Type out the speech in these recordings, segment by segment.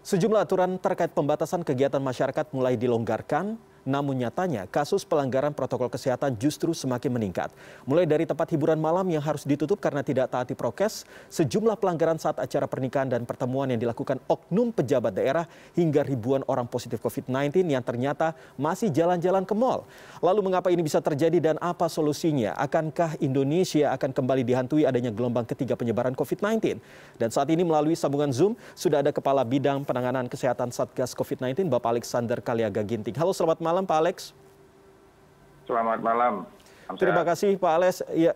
Sejumlah aturan terkait pembatasan kegiatan masyarakat mulai dilonggarkan, namun nyatanya kasus pelanggaran protokol kesehatan justru semakin meningkat. Mulai dari tempat hiburan malam yang harus ditutup karena tidak taati prokes, sejumlah pelanggaran saat acara pernikahan dan pertemuan yang dilakukan oknum pejabat daerah, hingga ribuan orang positif COVID-19 yang ternyata masih jalan-jalan ke mal. Lalu mengapa ini bisa terjadi dan apa solusinya? Akankah Indonesia akan kembali dihantui adanya gelombang ketiga penyebaran COVID-19? Dan saat ini melalui sambungan Zoom sudah ada Kepala Bidang Penanganan Kesehatan Satgas COVID-19, Bapak Alexander Kaliaga Ginting. Halo, selamat malam Pak Alex. Selamat malam. Terima kasih Pak Alex. Ya,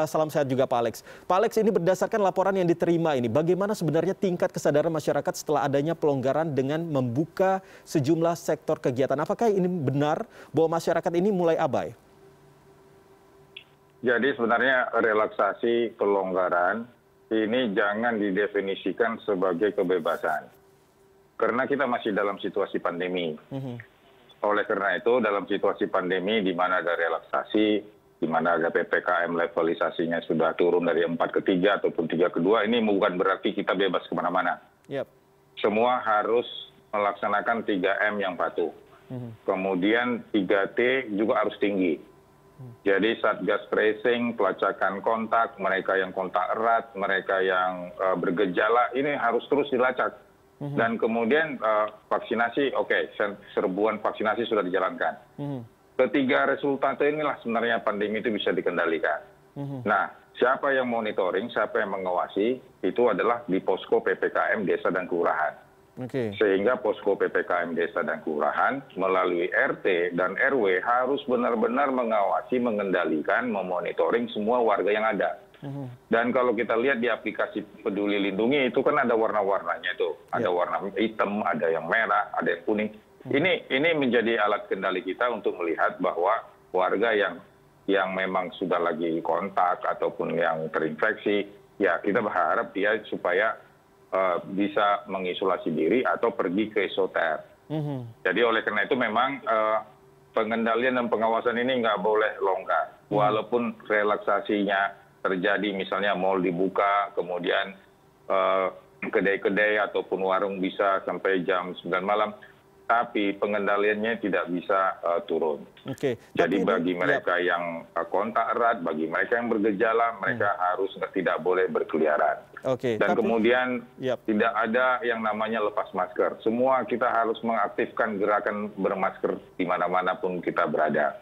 salam sehat juga Pak Alex. Pak Alex, ini berdasarkan laporan yang diterima ini, bagaimana sebenarnya tingkat kesadaran masyarakat setelah adanya pelonggaran dengan membuka sejumlah sektor kegiatan? Apakah ini benar bahwa masyarakat ini mulai abai? Jadi sebenarnya relaksasi pelonggaran ini jangan didefinisikan sebagai kebebasan. Karena kita masih dalam situasi pandemi. Oleh karena itu, dalam situasi pandemi di mana ada relaksasi, di mana ada PPKM levelisasinya sudah turun dari 4 ke 3 ataupun 3 ke 2, ini bukan berarti kita bebas kemana-mana. Semua harus melaksanakan 3M yang patuh. Kemudian 3T juga harus tinggi. Jadi Satgas tracing, pelacakan kontak, mereka yang kontak erat, mereka yang bergejala, ini harus terus dilacak. Dan kemudian vaksinasi, oke, serbuan vaksinasi sudah dijalankan. Ketiga resultase inilah sebenarnya pandemi itu bisa dikendalikan. Nah, siapa yang monitoring, siapa yang mengawasi, itu adalah di posko PPKM desa dan kelurahan. Sehingga posko PPKM desa dan kelurahan melalui RT dan RW harus benar-benar mengawasi, mengendalikan, memonitoring semua warga yang ada. Dan kalau kita lihat di aplikasi Peduli Lindungi itu kan ada warna-warnanya tuh. Ada warna hitam, ada yang merah, ada yang kuning. Ini menjadi alat kendali kita untuk melihat bahwa warga yang memang sudah lagi kontak ataupun yang terinfeksi, ya kita berharap dia supaya bisa mengisolasi diri atau pergi ke isoter. Jadi oleh karena itu memang pengendalian dan pengawasan ini nggak boleh longgar. Walaupun relaksasinya terjadi, misalnya mal dibuka, kemudian kedai-kedai ataupun warung bisa sampai jam 9 malam, tapi pengendaliannya tidak bisa turun. Jadi bagi mereka yang kontak erat, bagi mereka yang bergejala, mereka harus tidak boleh berkeliaran. Dan kemudian tidak ada yang namanya lepas masker. Semua kita harus mengaktifkan gerakan bermasker di mana-mana pun kita berada.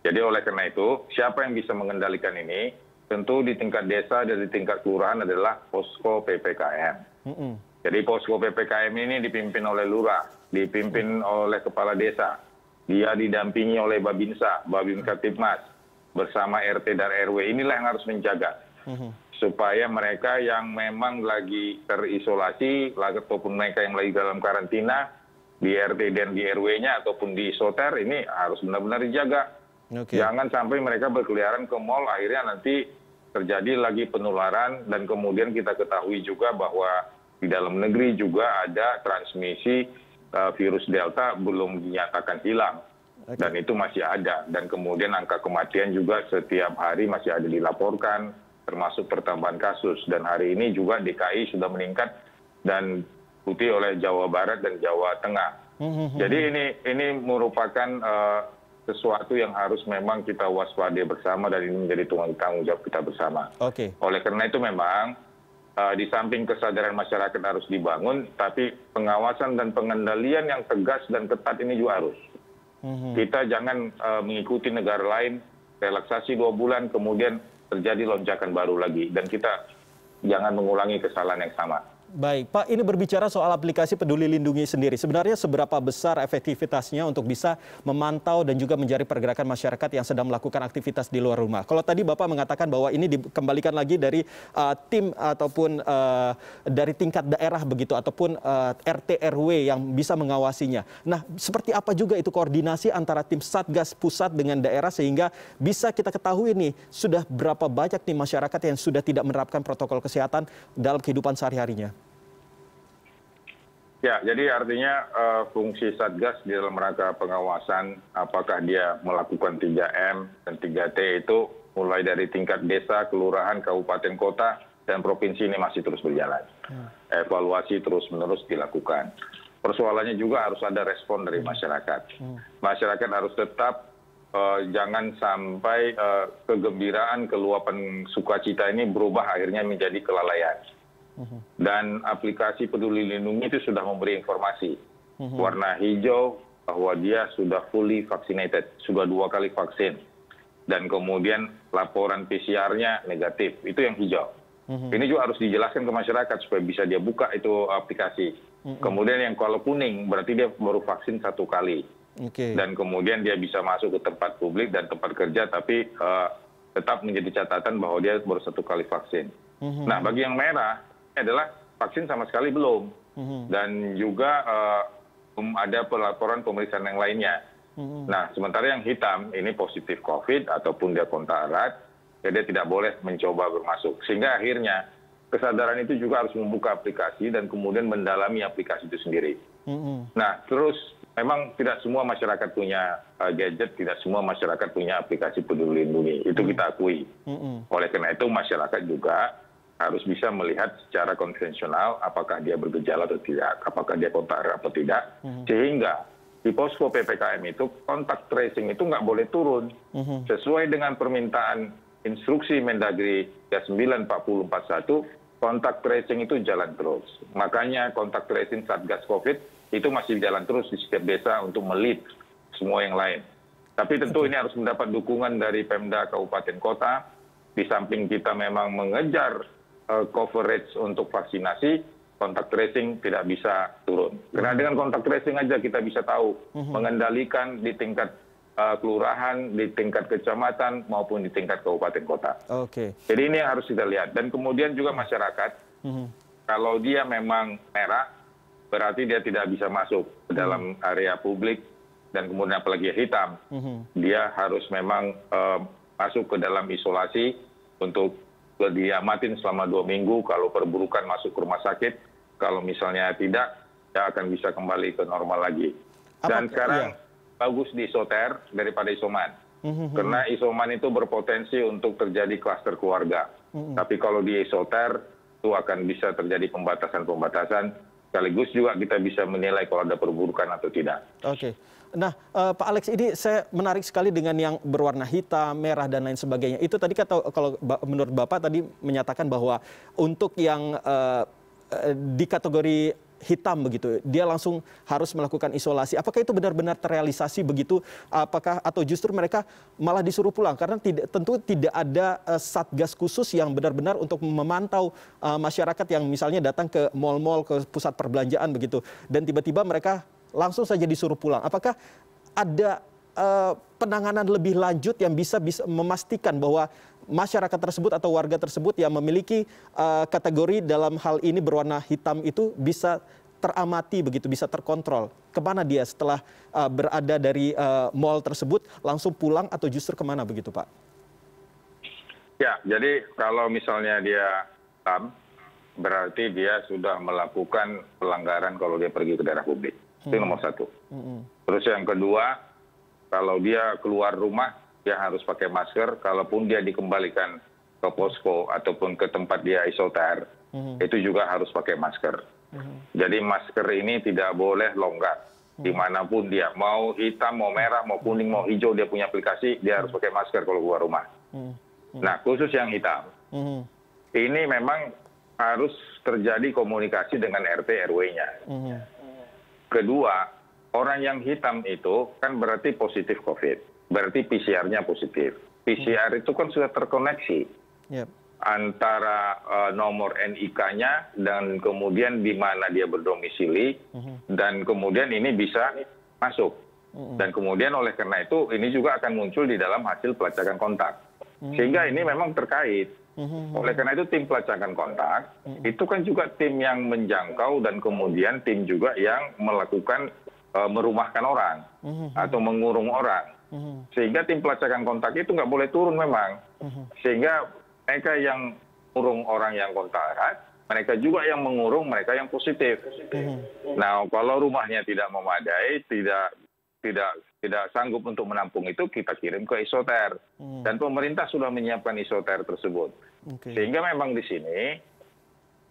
Jadi oleh karena itu, siapa yang bisa mengendalikan ini? Tentu di tingkat desa dan di tingkat kelurahan adalah posko PPKM. Jadi posko PPKM ini dipimpin oleh lurah, dipimpin oleh kepala desa. Dia didampingi oleh Babinsa, Babin Kaptipmas, bersama RT dan RW. Inilah yang harus menjaga. Supaya mereka yang memang lagi terisolasi, ataupun mereka yang lagi dalam karantina, di RT dan di RW-nya ataupun di isoter, ini harus benar-benar dijaga. Jangan sampai mereka berkeliaran ke mal, akhirnya nanti terjadi lagi penularan, dan kemudian kita ketahui juga bahwa di dalam negeri juga ada transmisi virus Delta belum dinyatakan hilang, dan itu masih ada. Dan kemudian angka kematian juga setiap hari masih ada dilaporkan, termasuk pertambahan kasus. Dan hari ini juga DKI sudah meningkat dan diikuti oleh Jawa Barat dan Jawa Tengah. Jadi ini merupakan sesuatu yang harus memang kita waspadai bersama, dan ini menjadi tanggung jawab kita bersama. Oleh karena itu memang di samping kesadaran masyarakat harus dibangun, tapi pengawasan dan pengendalian yang tegas dan ketat ini juga harus. Kita jangan mengikuti negara lain, relaksasi 2 bulan, kemudian terjadi lonjakan baru lagi, dan kita jangan mengulangi kesalahan yang sama. Baik, Pak, ini berbicara soal aplikasi Peduli Lindungi sendiri. Sebenarnya seberapa besar efektivitasnya untuk bisa memantau dan juga mencari pergerakan masyarakat yang sedang melakukan aktivitas di luar rumah? Kalau tadi Bapak mengatakan bahwa ini dikembalikan lagi dari tim ataupun dari tingkat daerah begitu, ataupun RT RW yang bisa mengawasinya. Nah, seperti apa juga itu koordinasi antara tim Satgas pusat dengan daerah sehingga bisa kita ketahui nih sudah berapa banyak nih masyarakat yang sudah tidak menerapkan protokol kesehatan dalam kehidupan sehari-harinya? Ya, jadi artinya fungsi Satgas di dalam rangka pengawasan apakah dia melakukan 3M dan 3T itu mulai dari tingkat desa, kelurahan, kabupaten, kota, dan provinsi ini masih terus berjalan. Evaluasi terus-menerus dilakukan. Persoalannya juga harus ada respon dari masyarakat. Masyarakat harus tetap jangan sampai kegembiraan, keluapan sukacita ini berubah akhirnya menjadi kelalaian. Dan aplikasi Peduli Lindungi itu sudah memberi informasi. Warna hijau bahwa dia sudah fully vaccinated, sudah 2 kali vaksin. Dan kemudian laporan PCR-nya negatif, itu yang hijau. Ini juga harus dijelaskan ke masyarakat supaya bisa dia buka itu aplikasi. Kemudian yang kalau kuning berarti dia baru vaksin 1 kali. Dan kemudian dia bisa masuk ke tempat publik dan tempat kerja, tapi tetap menjadi catatan bahwa dia baru 1 kali vaksin. Nah, bagi yang merah ini adalah vaksin sama sekali belum. Dan juga ada pelaporan pemeriksaan yang lainnya. Nah, sementara yang hitam ini positif COVID ataupun dia kontak erat, ya dia tidak boleh mencoba bermasuk. Sehingga akhirnya kesadaran itu juga harus membuka aplikasi dan kemudian mendalami aplikasi itu sendiri. Nah, terus memang tidak semua masyarakat punya gadget, tidak semua masyarakat punya aplikasi Peduli Lindungi. Itu kita akui. Oleh karena itu masyarakat juga harus bisa melihat secara konvensional apakah dia bergejala atau tidak, apakah dia kontak erat atau tidak. Sehingga di posko PPKM itu kontak tracing itu nggak boleh turun. Sesuai dengan permintaan instruksi Mendagri 39/4041, kontak tracing itu jalan terus. Makanya kontak tracing Satgas COVID itu masih jalan terus di setiap desa untuk melit semua yang lain. Tapi tentu ini harus mendapat dukungan dari Pemda Kabupaten Kota. Di samping kita memang mengejar coverage untuk vaksinasi, kontak tracing tidak bisa turun. Karena dengan kontak tracing aja kita bisa tahu mengendalikan di tingkat kelurahan, di tingkat kecamatan maupun di tingkat kabupaten kota. Jadi ini yang harus kita lihat. Dan kemudian juga masyarakat, kalau dia memang merah, berarti dia tidak bisa masuk ke dalam area publik, dan kemudian apalagi hitam, dia harus memang masuk ke dalam isolasi untuk diamatin selama 2 minggu. Kalau perburukan masuk ke rumah sakit, kalau misalnya tidak, dia akan bisa kembali ke normal lagi. Dan sekarang bagus di isoter daripada isoman. Karena isoman itu berpotensi untuk terjadi klaster keluarga. Tapi kalau di isoter, itu akan bisa terjadi pembatasan-pembatasan. Sekaligus juga kita bisa menilai kalau ada perburukan atau tidak. Nah, Pak Alex, ini saya menarik sekali dengan yang berwarna hitam, merah, dan lain sebagainya. Itu tadi kalau menurut Bapak tadi menyatakan bahwa untuk yang di kategori hitam begitu, dia langsung harus melakukan isolasi. Apakah itu benar-benar terrealisasi begitu? Apakah atau justru mereka malah disuruh pulang? Karena tentu tidak ada satgas khusus yang benar-benar untuk memantau masyarakat yang misalnya datang ke mal-mal, ke pusat perbelanjaan begitu, dan tiba-tiba mereka langsung saja disuruh pulang. Apakah ada penanganan lebih lanjut yang bisa memastikan bahwa masyarakat tersebut atau warga tersebut yang memiliki kategori dalam hal ini berwarna hitam itu bisa teramati begitu, bisa terkontrol? Kemana dia setelah berada dari mal tersebut, langsung pulang atau justru kemana begitu, Pak? Ya, jadi kalau misalnya dia hitam, berarti dia sudah melakukan pelanggaran kalau dia pergi ke daerah publik. Itu nomor 1. Terus yang kedua, kalau dia keluar rumah, dia harus pakai masker. Kalaupun dia dikembalikan ke posko ataupun ke tempat dia isoter, itu juga harus pakai masker. Jadi masker ini tidak boleh longgar. Dimanapun dia, mau hitam, mau merah, mau kuning, mau hijau, dia punya aplikasi, dia harus pakai masker kalau keluar rumah. Nah, khusus yang hitam, ini memang harus terjadi komunikasi dengan RT RW-nya. Kedua, orang yang hitam itu kan berarti positif COVID. Berarti PCR-nya positif. PCR itu kan sudah terkoneksi antara nomor NIK-nya dan kemudian di mana dia berdomisili, dan kemudian ini bisa masuk. Dan kemudian oleh karena itu ini juga akan muncul di dalam hasil pelacakan kontak. Sehingga ini memang terkait. Oleh karena itu tim pelacakan kontak itu kan juga tim yang menjangkau dan kemudian tim juga yang melakukan merumahkan orang atau mengurung orang. Sehingga tim pelacakan kontak itu nggak boleh turun memang. Sehingga mereka yang mengurung orang yang kontak erat, mereka juga yang mengurung mereka yang positif. Nah, kalau rumahnya tidak memadai, tidak sanggup untuk menampung itu, kita kirim ke isoter. Dan pemerintah sudah menyiapkan isoter tersebut. Sehingga memang di sini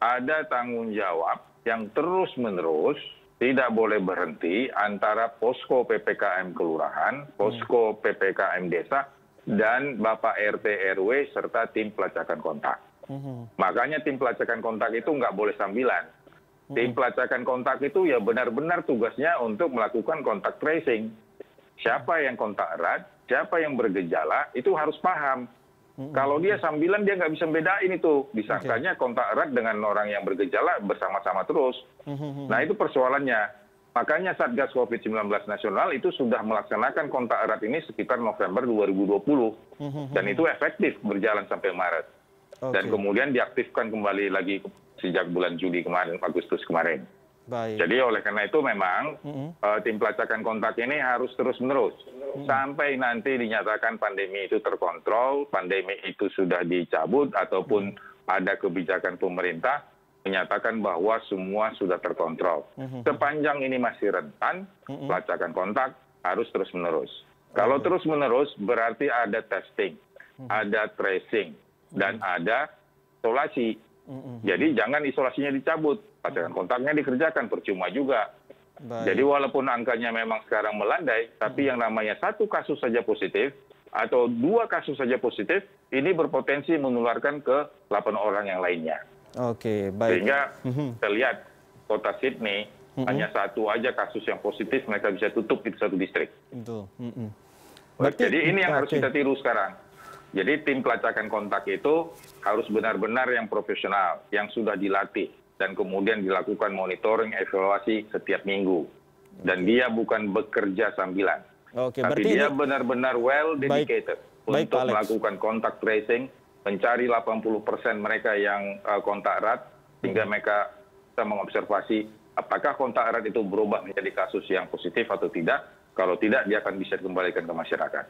ada tanggung jawab yang terus-menerus tidak boleh berhenti antara posko PPKM kelurahan, posko PPKM desa, dan Bapak RT RW serta tim pelacakan kontak. Makanya tim pelacakan kontak itu nggak boleh sambilan. Tim pelacakan kontak itu ya benar-benar tugasnya untuk melakukan kontak tracing. Siapa yang kontak erat, siapa yang bergejala, itu harus paham. Kalau dia sambilan, dia nggak bisa bedain itu. Disangkanya kontak erat dengan orang yang bergejala bersama-sama terus. Nah, itu persoalannya. Makanya Satgas COVID-19 Nasional itu sudah melaksanakan kontak erat ini sekitar November 2020. Dan itu efektif berjalan sampai Maret. Dan kemudian diaktifkan kembali lagi sejak bulan Juli kemarin, Agustus kemarin. Baik. Jadi oleh karena itu memang tim pelacakan kontak ini harus terus-menerus sampai nanti dinyatakan pandemi itu terkontrol, pandemi itu sudah dicabut ataupun ada kebijakan pemerintah menyatakan bahwa semua sudah terkontrol. Sepanjang ini masih rentan, pelacakan kontak harus terus-menerus. Kalau terus-menerus berarti ada testing, ada tracing, dan ada isolasi. Jadi jangan isolasinya dicabut, pelacakan kontaknya dikerjakan, percuma juga. Jadi walaupun angkanya memang sekarang melandai, tapi yang namanya 1 kasus saja positif atau 2 kasus saja positif, ini berpotensi menularkan ke 8 orang yang lainnya. Oke, baik. Sehingga kita lihat kota Sydney hanya 1 aja kasus yang positif, mereka bisa tutup di 1 distrik. Betul. Jadi ini yang harus kita tiru sekarang. Jadi tim pelacakan kontak itu harus benar-benar yang profesional, yang sudah dilatih, dan kemudian dilakukan monitoring, evaluasi setiap minggu. Dan dia bukan bekerja sambilan, tapi dia benar-benar well dedicated untuk melakukan kontak tracing, mencari 80% mereka yang kontak erat, sehingga mereka bisa mengobservasi apakah kontak erat itu berubah menjadi kasus yang positif atau tidak. Kalau tidak, dia akan bisa dikembalikan ke masyarakat.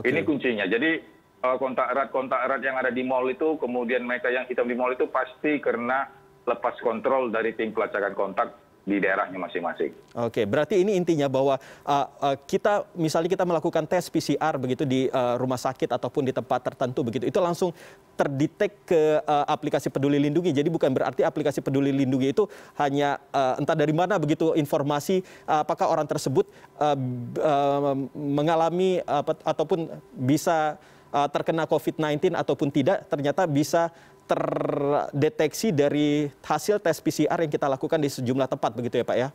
Ini kuncinya. Jadi kontak erat yang ada di mal itu, kemudian mereka yang hitam di mal itu pasti karena lepas kontrol dari tim pelacakan kontak di daerahnya masing-masing. Oke, berarti ini intinya bahwa misalnya kita melakukan tes PCR begitu di rumah sakit ataupun di tempat tertentu begitu, itu langsung terdetek ke aplikasi Peduli Lindungi. Jadi bukan berarti aplikasi Peduli Lindungi itu hanya entah dari mana begitu informasi apakah orang tersebut mengalami ataupun bisa terkena COVID-19 ataupun tidak, ternyata bisa terdeteksi dari hasil tes PCR yang kita lakukan di sejumlah tempat, begitu ya Pak ya?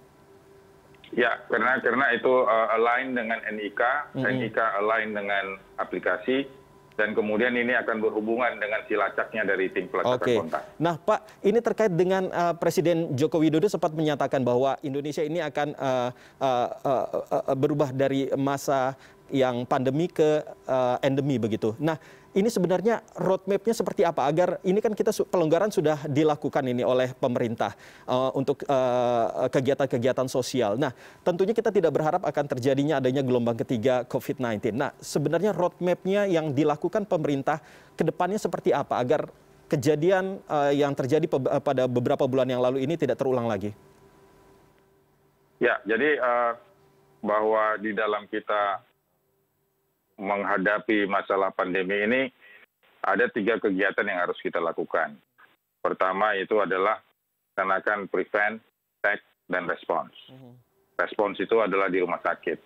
Ya, karena itu align dengan NIK, NIK align dengan aplikasi, dan kemudian ini akan berhubungan dengan silacaknya dari tim pelacakan kontak. Nah Pak, ini terkait dengan Presiden Joko Widodo sempat menyatakan bahwa Indonesia ini akan berubah dari masa yang pandemi ke endemi begitu. Nah, ini sebenarnya roadmap-nya seperti apa agar ini kan kita pelonggaran sudah dilakukan ini oleh pemerintah untuk kegiatan-kegiatan sosial. Nah, tentunya kita tidak berharap akan terjadinya adanya gelombang ketiga COVID-19. Nah, sebenarnya roadmap-nya yang dilakukan pemerintah ke depannya seperti apa agar kejadian yang terjadi pada beberapa bulan yang lalu ini tidak terulang lagi? Ya, jadi bahwa di dalam kita menghadapi masalah pandemi ini, ada 3 kegiatan yang harus kita lakukan. Pertama itu adalah melaksanakan prevent, detect, dan response. Response itu adalah di rumah sakit.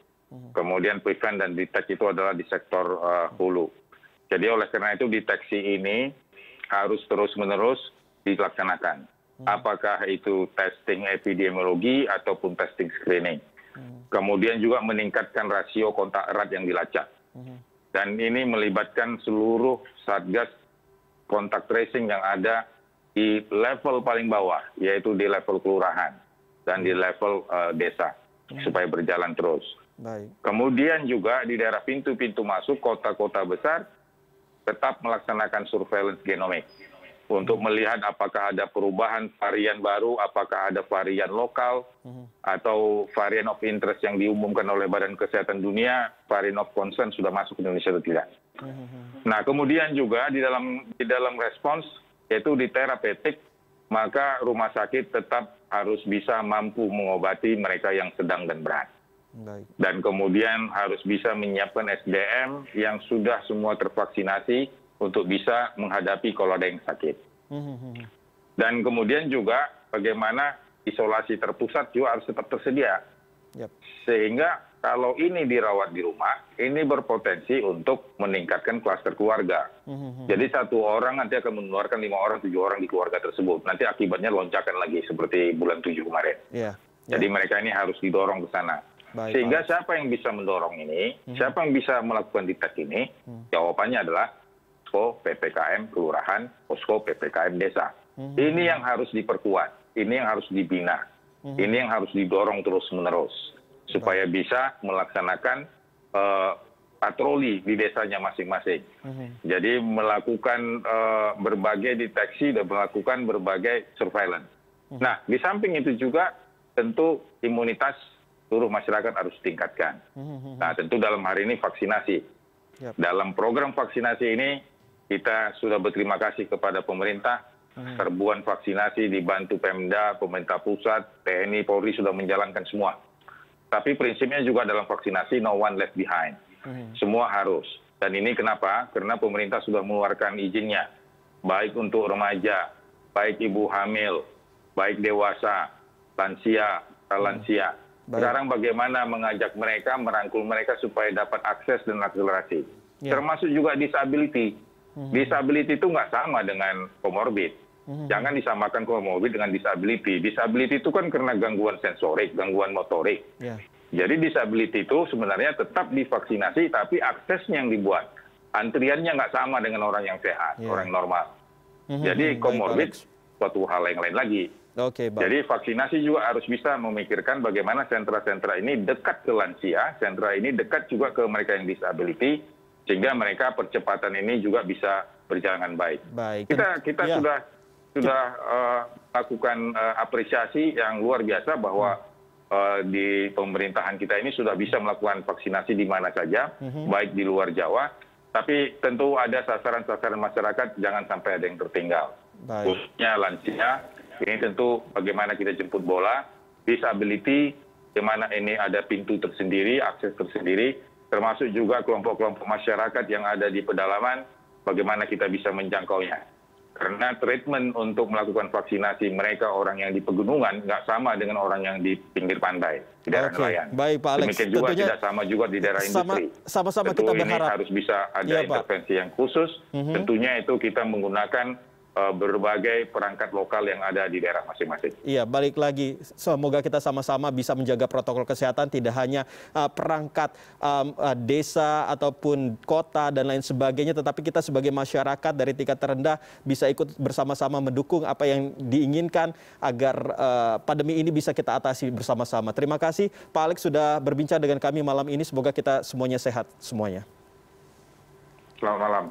Kemudian prevent dan detect itu adalah di sektor hulu. Jadi oleh karena itu deteksi ini harus terus-menerus dilaksanakan. Apakah itu testing epidemiologi ataupun testing screening. Kemudian juga meningkatkan rasio kontak erat yang dilacak. Dan ini melibatkan seluruh satgas kontak tracing yang ada di level paling bawah, yaitu di level kelurahan dan di level desa, supaya berjalan terus. Kemudian juga di daerah pintu-pintu masuk kota-kota besar, tetap melaksanakan surveillance genomik untuk melihat apakah ada perubahan varian baru, apakah ada varian lokal, atau varian of interest yang diumumkan oleh Badan Kesehatan Dunia, varian of concern sudah masuk ke Indonesia atau tidak. Nah, kemudian juga di dalam respons, yaitu di terapeutik, maka rumah sakit tetap harus bisa mampu mengobati mereka yang sedang dan berat. Dan kemudian harus bisa menyiapkan SDM yang sudah semua tervaksinasi untuk bisa menghadapi kalau ada yang sakit. Dan kemudian juga bagaimana isolasi terpusat juga harus tetap tersedia. Sehingga kalau ini dirawat di rumah, ini berpotensi untuk meningkatkan klaster keluarga. Jadi 1 orang nanti akan menularkan 5 orang, 7 orang di keluarga tersebut. Nanti akibatnya lonjakan lagi seperti bulan 7 kemarin. Jadi mereka ini harus didorong ke sana. Sehingga siapa yang bisa mendorong ini, siapa yang bisa melakukan detek ini, jawabannya adalah posko PPKM kelurahan, posko PPKM desa. Ini yang harus diperkuat, ini yang harus dibina, ini yang harus didorong terus-menerus supaya bisa melaksanakan patroli di desanya masing-masing. Jadi melakukan berbagai deteksi dan melakukan berbagai surveillance. Nah, di samping itu juga tentu imunitas seluruh masyarakat harus ditingkatkan. Nah, tentu dalam hari ini vaksinasi. Dalam program vaksinasi ini kita sudah berterima kasih kepada pemerintah. Serbuan vaksinasi dibantu Pemda, pemerintah pusat, TNI, Polri sudah menjalankan semua. Tapi prinsipnya juga dalam vaksinasi no one left behind. Semua harus. Dan ini kenapa? Karena pemerintah sudah mengeluarkan izinnya. Baik untuk remaja, baik ibu hamil, baik dewasa, lansia. Sekarang bagaimana mengajak mereka, merangkul mereka supaya dapat akses dan akselerasi. Termasuk juga disability. Disability itu nggak sama dengan comorbid. Jangan disamakan comorbid dengan disability. Disability itu kan karena gangguan sensorik, gangguan motorik. Jadi disability itu sebenarnya tetap divaksinasi, tapi aksesnya yang dibuat. Antriannya nggak sama dengan orang yang sehat, orang normal. Jadi comorbid suatu hal yang lain lagi. Jadi vaksinasi juga harus bisa memikirkan bagaimana sentra-sentra ini dekat ke lansia, sentra ini dekat juga ke mereka yang disability, sehingga mereka percepatan ini juga bisa berjalan baik. Kita sudah lakukan apresiasi yang luar biasa bahwa di pemerintahan kita ini sudah bisa melakukan vaksinasi di mana saja, baik di luar Jawa, tapi tentu ada sasaran-sasaran masyarakat jangan sampai ada yang tertinggal. Khususnya lansia, ini tentu bagaimana kita jemput bola, disability, di mana ini ada pintu tersendiri, akses tersendiri, termasuk juga kelompok-kelompok masyarakat yang ada di pedalaman, bagaimana kita bisa menjangkaunya. Karena treatment untuk melakukan vaksinasi mereka orang yang di pegunungan nggak sama dengan orang yang di pinggir pantai, di daerah nelayan. Baik, Pak Alex. Demikian juga tidak sama juga di daerah industri. Sama-sama kita berharap. Ini harus bisa ada intervensi yang khusus. Tentunya itu kita menggunakan berbagai perangkat lokal yang ada di daerah masing-masing. Iya, balik lagi. Semoga kita sama-sama bisa menjaga protokol kesehatan, tidak hanya perangkat desa ataupun kota dan lain sebagainya, tetapi kita sebagai masyarakat dari tingkat terendah bisa ikut bersama-sama mendukung apa yang diinginkan agar pandemi ini bisa kita atasi bersama-sama. Terima kasih Pak Alex sudah berbincang dengan kami malam ini. Semoga kita semuanya sehat semuanya. Selamat malam.